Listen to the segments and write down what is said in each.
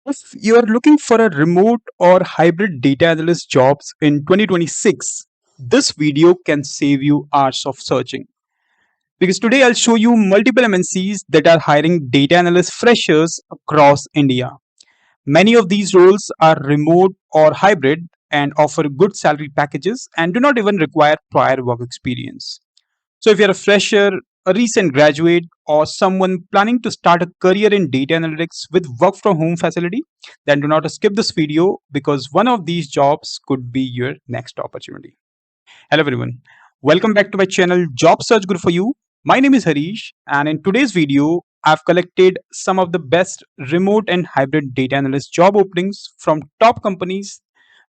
If you are looking for a remote or hybrid data analyst jobs in 2026, this video can save you hours of searching. Because today I'll show you multiple MNCs that are hiring data analyst freshers across India. Many of these roles are remote or hybrid and offer good salary packages and do not even require prior work experience. So, if you're a fresher, a recent graduate, or someone planning to start a career in data analytics with work from home facility, then do not skip this video because one of these jobs could be your next opportunity. Hello, everyone. Welcome back to my channel, Job Search Guru for You. My name is Harish, and in today's video, I've collected some of the best remote and hybrid data analyst job openings from top companies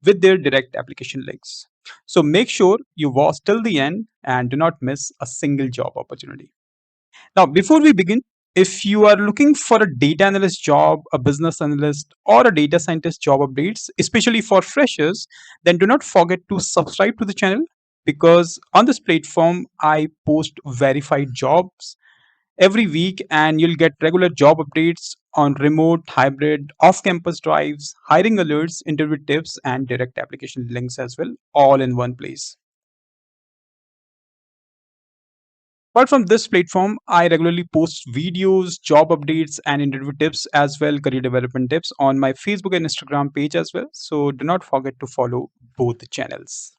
with their direct application links. So make sure you watch till the end and do not miss a single job opportunity. Now, before we begin, if you are looking for a data analyst job, a business analyst, or a data scientist job updates, especially for freshers, then do not forget to subscribe to the channel because on this platform, I post verified jobs every week and you'll get regular job updates on remote, hybrid, off campus drives, hiring alerts, interview tips, and direct application links as well, all in one place. Apart from this platform, I regularly post videos, job updates, and interview tips as well, career development tips on my Facebook and Instagram page as well. So do not forget to follow both channels.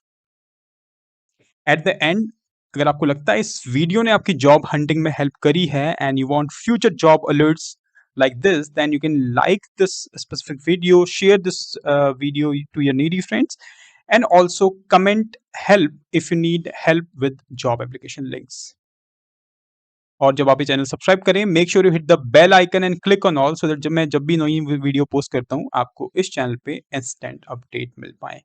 At the end अगर आपको लगता है इस video ने आपकी job hunting में help करी है and you want future job alerts like this, then you can like this specific video, share this video to your needy friends, and also comment help if you need help with job application links. और जब आप ये channel subscribe करें, make sure you hit the bell icon and click on all so that जब भी नई video post करता हूँ आपको इस चैनल पे इंस्टेंट अपडेट मिल पाए.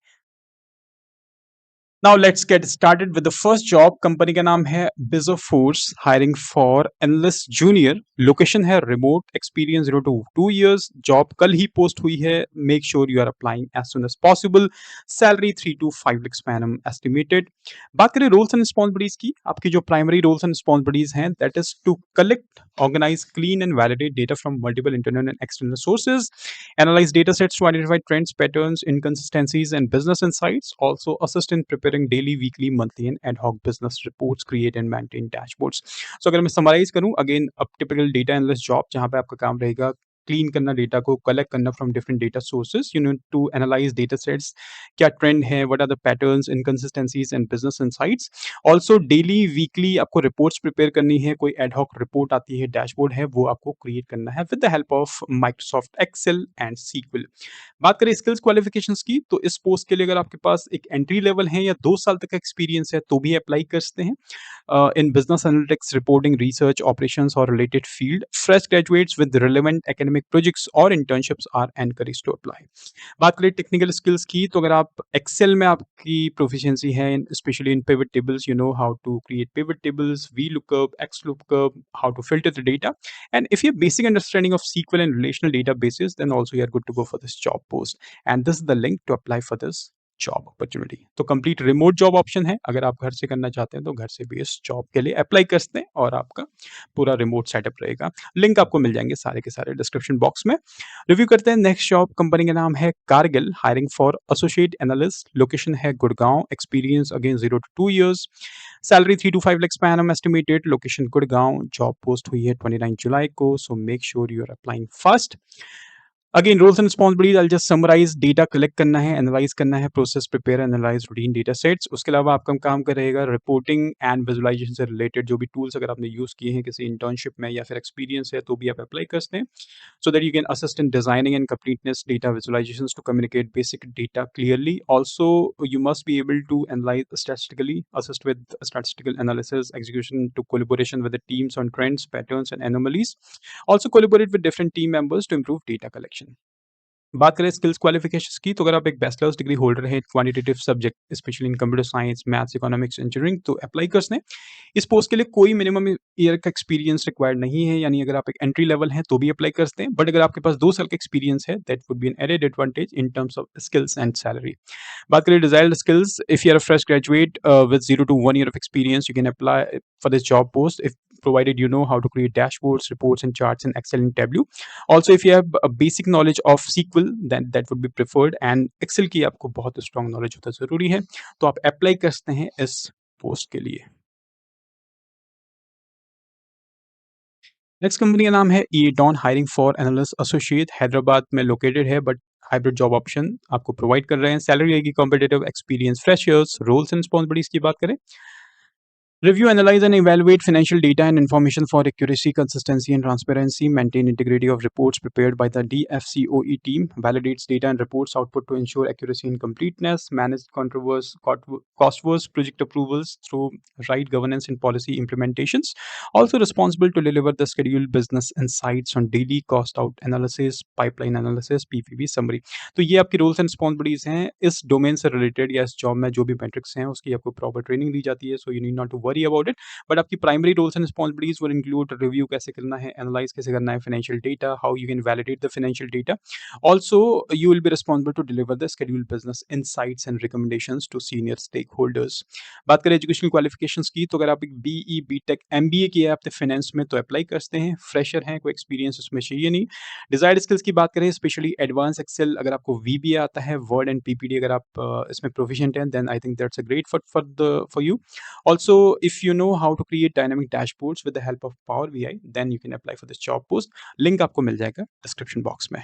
Now let's get started with the first job. Company का नाम है Bizzo Force, hiring for analyst junior. Location है remote, experience 0 to 2 years. Job कल ही post हुई है. Make sure you are applying as soon as possible. Salary 3 to 5 lakhs per annum estimated. बात करें roles and responsibilities की, आपकी जो primary roles and responsibilities हैं, that is to collect, organize, clean and validate data from multiple internal and external sources, analyze data sets to identify trends, patterns, inconsistencies, and business insights. Also, assist in preparing daily, weekly, monthly, and ad hoc business reports, create and maintain dashboards. So, अगर मैं summarize करूँ, again, अब typical data analyst job जहाँ पे आपका काम रहेगा clean करना डेटा को कलेक्ट करना from different data sources you need to analyse data sets क्या ट्रेंड है what are the patterns inconsistencies and business insights also daily weekly आपको रिपोर्ट्स प्रिपेयर करनी है कोई एडहॉक रिपोर्ट आती है डैशबोर्ड है वो आपको क्रिएट करना है with the help of Microsoft Excel and SQL बात करें स्किल्स क्वालिफिकेशंस की तो इस पोस्ट के लिए अगर आपके पास एक एंट्री लेवल है या 2 साल तक का एक्सपीरियंस है तो भी अप्लाई कर सकते हैं in business analytics, reporting, research, operations, or related field. Fresh graduates with relevant academic projects or internships are encouraged to apply. बात करें टेक्निकल स्किल्स की तो अगर आप एक्सेल में आपकी प्रोफिशिएंसी है specially in pivot tables you know how to create pivot tables V lookup X lookup how to filter the data and if you have basic understanding of SQL and relational databases then also you are good to go for this job post and this is the link to apply for this job opportunity तो complete remote job option है अगर आप घर से करना चाहते हैं तो घर से भी इस जॉब के लिए अप्लाई कर सकते हैं और आपका पूरा रिमोट सेटअप रहेगा लिंक आपको मिल जाएंगे सारे के सारे डिस्क्रिप्शन बॉक्स में रिव्यू करते हैं नेक्स्ट जॉब कंपनी का नाम है Cargill hiring for associate analyst location है Gurgaon experience again 0 to 2 years salary 3 to 5 lakhs per annum estimated location Gurgaon job post हुई है 29 जुलाई को so make sure you are applying first again roles and responsibilities I just summarise data collect करना है analyse करना है process prepare analyse routine data sets उसके अलावा आपका काम कर रहेगा रिपोर्टिंग एंड विजुअलाइजेशन से रिलेटेड जो भी टूल्स अगर आपने यूज किए हैं किसी इंटर्नशिप में या फिर एक्सपीरियंस है तो भी आप अप्लाई कर सकते हैं so that you can assist in designing and completeness data visualizations to communicate basic data clearly. Also, you must be able to analyze statistically, assist with statistical analysis, execution to collaboration with the teams on trends, patterns, and anomalies. Also, collaborate with different team members to improve data collection. बात करें skills qualifications की तो अगर आप एक bachelors degree holder हैं quantitative subject specially in computer science maths economics engineering तो apply कर सकते हैं इस पोस्ट के लिए कोई मिनिमम ईयर का एक्सपीरियंस रिक्वायर्ड नहीं है यानी अगर आप एक एंट्री लेवल हैं तो भी अप्लाई कर सकते हैं बट अगर आपके पास 2 साल का एक्सपीरियंस है that would be an added advantage in terms of skills and salary बात करें desired skills if you are a fresh graduate with 0 to 1 year of experience you can apply for this job post if provided you know how to create dashboards, reports, and charts in Excel and Tableau. Also, if you have a basic knowledge of SQL, then that would be preferred. And Excel की आपको बहुत strong knowledge होता ज़रूरी है. तो आप apply कर सकते हैं इस पोस्ट के लिए. नेक्स्ट कंपनी का नाम है ईडॉन hiring for analyst associate. Hyderabad में लोकेटेड है, बट हाइब्रिड जॉब ऑप्शन आपको प्रोवाइड कर रहे हैं. सैलरी रहेगी competitive, experience freshers. Roles and responsibilities की बात करें, review, analyze, and evaluate financial data and information for accuracy, consistency, and transparency. Maintain integrity of reports prepared by the DFCOE team. Validates data and reports output to ensure accuracy and completeness. Manage cost-verse project approvals through right governance and policy implementations. Also responsible to deliver the scheduled business insights on daily cost out analysis, pipeline analysis, PPV summary. तो ये आपकी roles and responsibilities हैं. इस domain से related या इस job में जो भी मैट्रिक्स हैं उसकी आपको प्रॉपर ट्रेनिंग दी जाती है. So you need not to worry about it. But आपकी primary roles and responsibilities will include review कैसे करना है, एनालाइज कैसे करना है financial data, how you can validate the financial data. Also you will be responsible to deliver the scheduled business insights and recommendations to senior stakeholders. बात करें educational qualifications की, तो अगर आप एक बीई बीटेक एमबीए किया है आपने फाइनेंस में तो अप्लाई करते हैं. फ्रेशर हैं, कोई एक्सपीरियंस उसमें चाहिए नहीं. डिजायर्ड स्किल्स की बात करें, स्पेशली एडवांस एक्सेल अगर आपको वीबीए आता है, वर्ड एंड पीपीडी अगर आप इसमें प्रोफिशिएंट हैं, then I think that's a great for you. Also, if you know how to create dynamic dashboards with the help of Power BI, then you can apply for this job post. Link आपको मिल जाएगा description box में.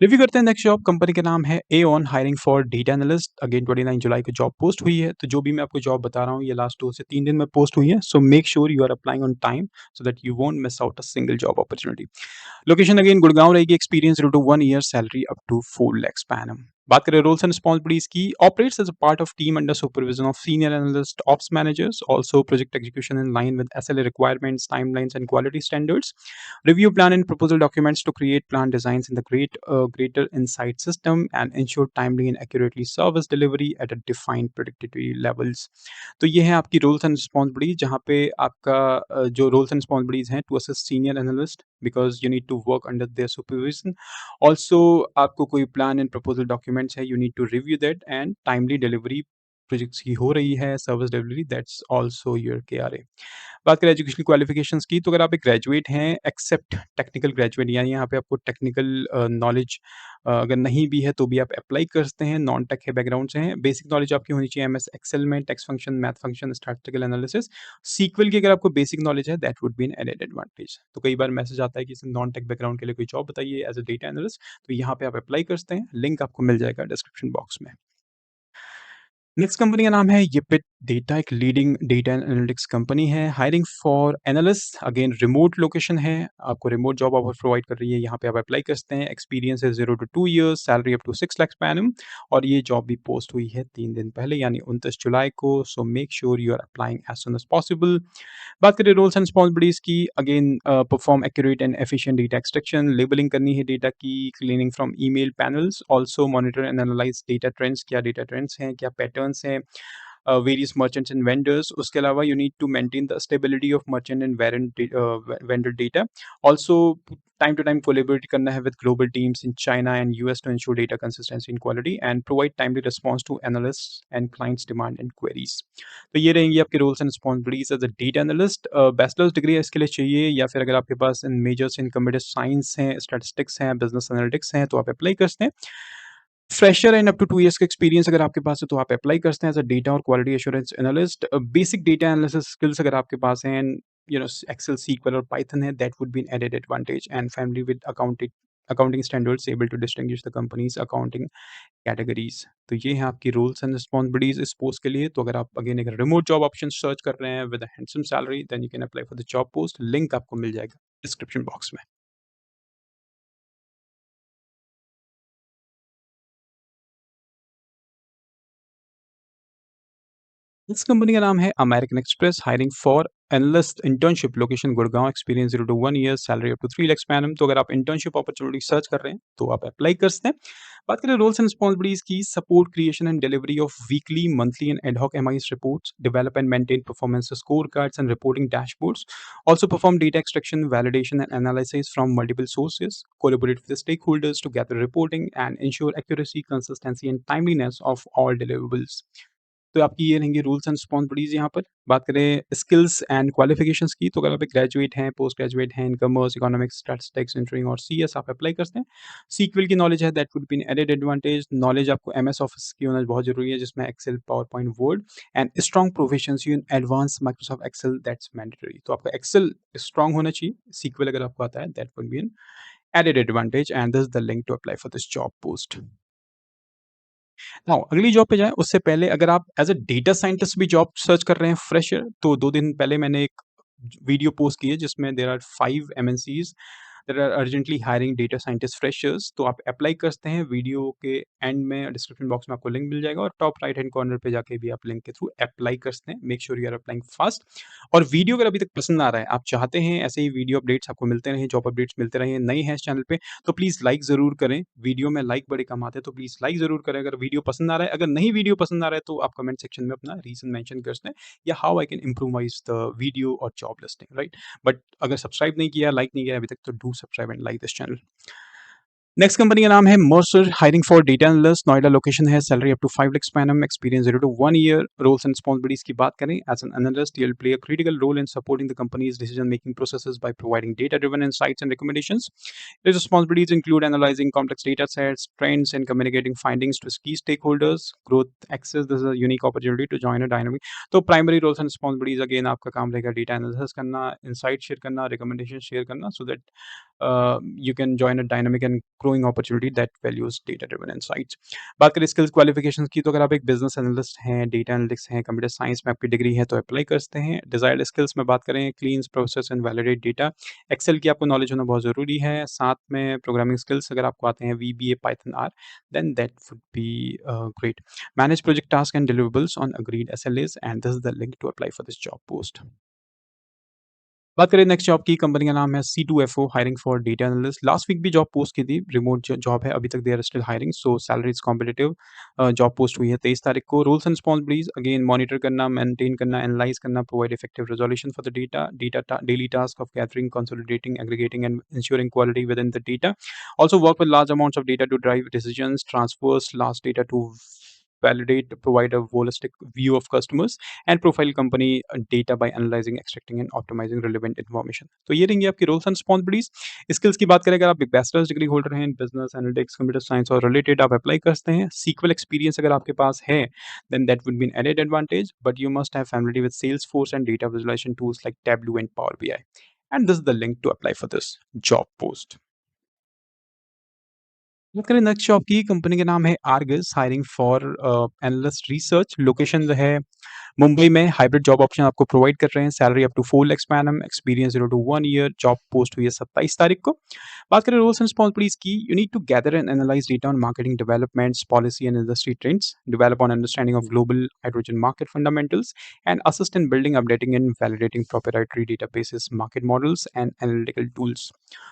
Review करते हैं next job. Company का नाम है Aon hiring for data analyst. Again 29 जुलाई को जॉब पोस्ट हुई है. तो जो भी मैं आपको जॉब बता रहा हूँ ये लास्ट 2 से 3 दिन में पोस्ट हुई है. So make sure you are applying on time so that you won't miss out a single job opportunity. Location again Gurgaon रहेगी. Experience 0 to 1 year, salary up to 4 lakhs per annum. बात करें roles and responsibilities की, operates as a part of team under supervision of senior analyst, ops managers. Also project execution in line with SLA requirements, timelines and quality standards. Review plan and proposal documents to create plan designs in the greater insight system and ensure timely and accurately service delivery at a defined productivity levels. तो ये है आपकी roles and responsibility, जहाँ पे आपका जो roles and responsibilities हैं to assist senior analyst because you need to work under their supervision. Also आपको कोई प्लान एंड प्रपोजल डॉक्यूमेंट्स है, you need to review that and timely delivery projects की हो रही है, service delivery, that's also your KRA. बात करें educational qualifications की, तो अगर आप एक ग्रेजुएट हैं एक्सेप्ट टेक्निकल ग्रेजुएट, यानी यहाँ पे आपको टेक्निकल नॉलेज अगर नहीं भी है तो भी आप अप्लाई कर सकते हैं. नॉन टेक के बैकग्राउंड से हैं. बेसिक नॉलेज आपकी होनी चाहिए एमएस एक्सेल में, text function, math function, statistical analysis. SQL की अगर आपको बेसिक नॉलेज है that would be an added advantage. तो कई बार मैसेज आता है कि नॉन टेक बैकग्राउंड के लिए कोई जॉब बताइए एज अ डेटा एनालिस्ट, तो यहाँ पे आप अप्लाई कर सकते हैं. लिंक आपको मिल जाएगा डिस्क्रिप्शन बॉक्स में. नेक्स्ट कंपनी का नाम है येपिट डेटा. एक लीडिंग डेटा एनालिटिक्स कंपनी है. Hiring for analyst, again remote location है. आपको रिमोट जॉब ऑफर प्रोवाइड कर रही है. यहाँ पे आप अप्लाई कर सकते हैं. एक्सपीरियंस है 0 to 2 years, salary up to 6 lakhs per annum. और ये जॉब भी पोस्ट हुई है 3 दिन पहले यानी 29 जुलाई को. So make sure you are applying as soon as possible. बात करें रोल्स एंड रिस्पॉन्सिबिलिटीज की, again perform accurate and efficient data extraction. Labeling करनी है डेटा की, cleaning from email panels. Also monitor and analyse data trends. क्या data trends हैं, क्या patterns हैं, various merchants and vendors. उसके अलावा you need to maintain the stability of merchant and vendor data. Also time to time collaborate करना है with global teams in China and US to ensure data consistency and quality and provide timely response to analysts and clients demand and queries. तो ये रहेंगी आपके roles and responsibilities as a data analyst. Bachelors degree इसके लिए चाहिए या फिर अगर आपके पास in majors in computer science हैं, स्टैटिस्टिक्स हैं, बिजनेस एनालिटिक्स हैं तो आप अप्लाई कर सकते हैं. Fresher and up to 2 years का एक्सपीरियंस अगर आपके पास है तो आप अप्लाई कर सकते हैं एज अ डेटा और quality assurance analyst. Basic data analysis skills अगर आपके पास हैं, यू नो एक्सेल, सीक्वल और पाइथन है, that would be an added advantage. And family with accounting standards able to distinguish the companies accounting categories. तो ये है आपकी रोल्स एंड रिस्पॉन्सिबिलिटीज इस पोस्ट के लिए. तो अगर आप अगेन एक रिमोट जॉब ऑप्शन सर्च कर रहे हैं with a handsome salary, then you can apply for the job post. Link आपको मिल जाएगा डिस्क्रिप्शन बॉक्स में. इस कंपनी का नाम है American Express. Hiring for analyst internship. Location Gurgaon. Experience 0 to 1 year, salary up to 3 lakhs per annum. तो अगर आप इंटर्नशिप अपॉर्चुनिटी सर्च कर रहे हैं तो आप अप्लाई कर सकते हैं. बात करें रोल्स एंड रिस्पॉन्सिबिलिटीज की, support creation and delivery of weekly, monthly and ad hoc MIS reports. Develop and maintain performance score cards and reporting dashboards. Also perform data extraction, validation and analysis from multiple sources. Collaborate with stakeholders to gather reporting and ensure accuracy, consistency and timeliness of all deliverables. तो आपकी ये रहेंगी rules and responsibilities यहाँ पर। बात करें skills and qualifications की, तो अगर आप एक ग्रेजुएट हैं, पोस्ट ग्रेजुएट हैं in commerce, economics, statistics, engineering और सीएस आप अप्लाई करते हैं। सीक्वल की नॉलेज है that would be an added advantage. Knowledge आपको एमएस ऑफिस की होना बहुत ज़रूरी है, जिसमें Excel, PowerPoint, Word and strong proficiency in advanced Microsoft Excel that's mandatory. तो आपका एक्सेल स्ट्रॉन्ग होना चाहिए। सीक्वल अगर आपको आता है that would be an added advantage and this is the link to apply for this job post. Now अगली job पे जाएँ उससे पहले अगर आप एज़ अ डेटा साइंटिस्ट भी जॉब सर्च कर रहे हैं फ्रेशर, तो 2 दिन पहले मैंने एक वीडियो पोस्ट की है जिसमें there are 5 MNCs that are urgently hiring data scientist freshers. तो आप अप्लाई कर सकते हैं। वीडियो के एंड में डिस्क्रिप्शन बॉक्स में आपको लिंक मिल जाएगा और टॉप राइट हैंड कॉर्नर पे जाके भी आप लिंक के थ्रू अप्लाई कर सकते हैं। Make sure you are applying fast. और वीडियो अगर अभी तक पसंद आ रहा है, आप चाहते हैं ऐसे ही वीडियो अपडेट्स आपको मिलते रहें, जॉब अपडेट्स मिलते रहें, नए हैं इस चैनल पे, तो प्लीज़ लाइक ज़रूर करें। वीडियो में लाइक बड़े कम आते हैं, तो प्लीज़ लाइक ज़रूर करें अगर वीडियो पसंद आ रहा है। अगर नहीं वीडियो पसंद आ रहा है, तो आप कमेंट सेक्शन में अपना रीज़न मेंशन कर सकते हैं या how I can improvise the video और जॉब लिस्टिंग, राइट? बट अगर सब्सक्राइब नहीं किया, लाइक नहीं किया अभी तक, तो do subscribe and like this channel. Next company का नाम है Mercer, hiring for data analyst. Noida location है, salary up to 5 lakh per annum, experience 0 to 1 year. Roles and responsibilities की बात करें, as an analyst you will play a critical role in supporting the companies decision making processes by providing data driven insights and recommendations. Its responsibilities include analyzing complex data sets, trends, and communicating findings to key stakeholders. Growth access, this is a unique opportunity to join a dynamic. तो primary roles and responsibilities again आपका काम रहेगा data analysis करना, insight share करना, recommendation share करना, so that you can join a dynamic and growing opportunity that values data driven insights. बात करें skills qualifications की, तो अगर आप एक बिजनेस एनालिस्ट हैं, डेटा एनालिटिक्स हैं, कंप्यूटर साइंस में आपकी डिग्री है, तो अप्लाई कर सकते हैं। डिजायर्ड स्किल्स में बात करें, clean process and validate data, Excel की आपको नॉलेज होना बहुत ज़रूरी है। साथ में प्रोग्रामिंग स्किल्स अगर आपको आते हैं, VBA, Python, R, then that would be great. Manage project task and deliverables on agreed SLAs and this is the link to apply for this job post. बात करें नेक्स्ट जॉब की, company का नाम है C2FO, hiring for data analyst. Last week भी job post की थी, remote job है, अभी तक they are still hiring, so salary is competitive. Job post हुई है 23 तारीख को। Roles and responsibilities again monitor करना, मेंटेन करना, एनालाइज करना, provide effective resolution for the data daily task of gathering, consolidating, aggregating and ensuring quality within the data. Also work with large amounts of data to drive decisions, transfers last data to validate, provide a holistic view of customers and profile company data by analyzing, extracting and optimizing relevant information. तो ये रहेंगी आपकी roles and responsibilities. Skills की बात करें, अगर आप एक बैचलर्स डिग्री होल्डर हैं in business analytics, computer science और रिलेटेड, आप अप्लाई कर सकते हैं। सीक्वल एक्सपीरियंस अगर आपके पास है, then that would be an added advantage, but you must have familiarity with Salesforce and data visualisation tools like Tableau and Power BI. And this is the link to apply for this job post. बात करें next job की, company का नाम है Argus, hiring for analyst research. Location जो है मुंबई में, hybrid job option आपको प्रोवाइड कर रहे हैं। Salary up to 4 lakh per annum, experience 0 to 1 year. Job post हुई है 27 तारीख को। बात करें रोल्स एंड रिस्पॉन्सिबिलिटीज की, you need to gather and analyse data on marketing developments, policy and industry trends, develop on understanding of global hydrogen market fundamentals and assist in building, updating and validating proprietary databases, market models and analytical tools.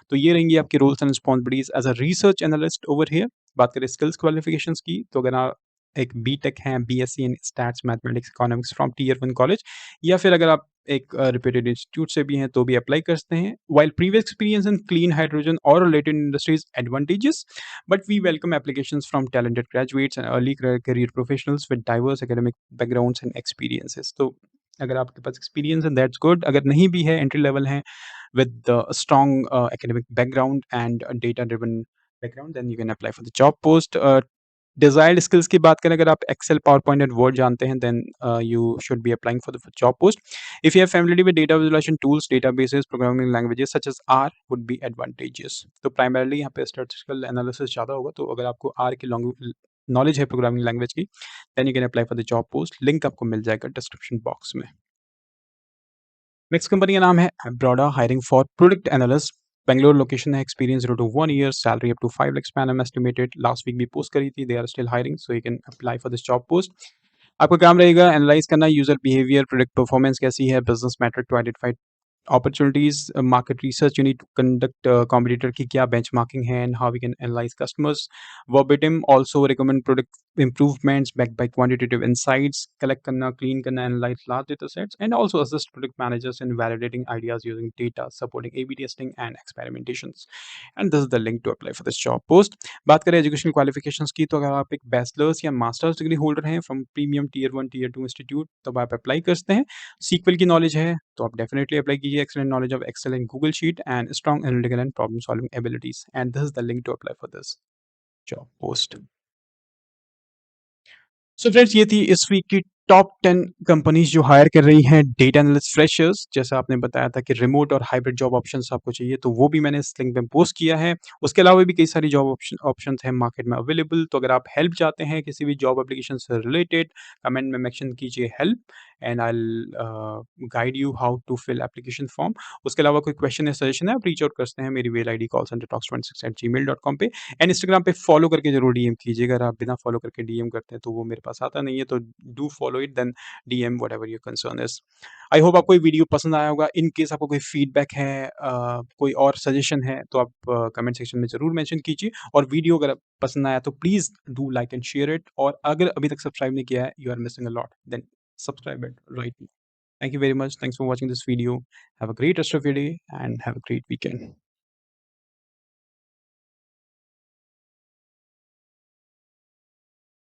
तो ये रहेंगी आपकी roles and responsibilities as a research analyst over here. बात करें skills qualifications की, तो अगर आप एक बीटेक हैं, BSc in stats, mathematics, economics from tier 1 college, या फिर अगर आप एक रेप्यूटेड इंस्टीट्यूट से भी हैं, तो भी अप्लाई कर सकते हैं। While previous experience in clean hydrogen और related industries advantages, but we welcome applications from talented graduates and early career professionals with diverse academic backgrounds and experiences. तो अगर आपके पास एक्सपीरियंस है दैट्स गुड, अगर नहीं भी है, एंट्री लेवल है with a strong academic background and a data driven background, then you can apply for the job post. Desired skills की बात करें, अगर आप Excel, PowerPoint and Word जानते हैं, then you should be applying for the job post. If you have familiarity with data visualization tools, databases, programming languages such as R would be advantageous. तो primarily यहाँ पे statistical analysis ज़्यादा होगा, तो अगर आपको R की नॉलेज है प्रोग्रामिंग लैंग्वेज की, then you can apply for the job post. Link आपको मिल जाएगा डिस्क्रिप्शन बॉक्स में। नेक्स्ट कंपनी का नाम है एब्रॉडा, hiring for product analyst. Bangalore location है, experience 0 to 1 year, salary up to 5 lakhs per annum estimated. Last week भी पोस्ट करी थी, they are still hiring, so you can apply for this job post. आपका काम रहेगा एनालाइज करना user behaviour, product performance कैसी है, business metric to identify opportunities, market research. You need to conduct competitor की क्या benchmarking है and how we can analyze customers. Verbatim also recommend product improvements backed by quantitative insights. Collect करना, clean करना, analyze large data sets, and also assist product managers in validating ideas using data, supporting A/B testing and experimentations. And this is the link to apply for this job post. बात करें education qualifications की, तो अगर आप एक bachelors या masters degree holder हैं from premium tier 1 tier 2 institute, तब आप अप्लाई कर सकते हैं। सीक्वल की नॉलेज है तो आप डेफिनेटली अप्लाई कीजिए। Excellent knowledge of Excel and Google sheet and strong analytical and problem solving abilities, and this is the link to apply for this job post. So friends, ये थी इस week की top 10 companies जो higher कर रही हैं data analyst freshers. जैसा आपने बताया था कि रिमोट और हाइब्रिड जॉब ऑप्शंस आपको चाहिए, तो वो भी मैंने इस लिंक पे पोस्ट किया है। उसके अलावा भी कई सारी जॉब ऑप्शंस हैं मार्केट में अवेलेबल। तो अगर आप हेल्प चाहते हैं किसी भी जॉब एप्लीकेशन से रिलेटेड, कमेंट में मेंशन कीजिए help, and I will guide you how to fill application form. उसके अलावा कोई क्वेश्चन या सजेशन है, आप रीच आउट कर सकते हैं मेरी मेल आईडी callcentertalks26@gmail.com पे। एंड इंस्टाग्राम पे फॉलो करके जरूर डीएम कीजिएगा। अगर आप बिना फॉलो करके डीएम करते हैं तो वो मेरे पास आता नहीं है, तो do follow it, then DM whatever your concern is. I hope आपको ये वीडियो पसंद आया होगा। इन केस आपको कोई फीडबैक है, कोई और सजेशन है, तो आप कमेंट सेक्शन में जरूर मेंशन कीजिए। और वीडियो अगर पसंद आया तो please do like and share it, और अगर अभी तक सब्सक्राइब नहीं किया है, you are missing a lot, then subscribe it right now. Thank you very much. Thanks for watching this video. Have a great rest of your day and have a great weekend.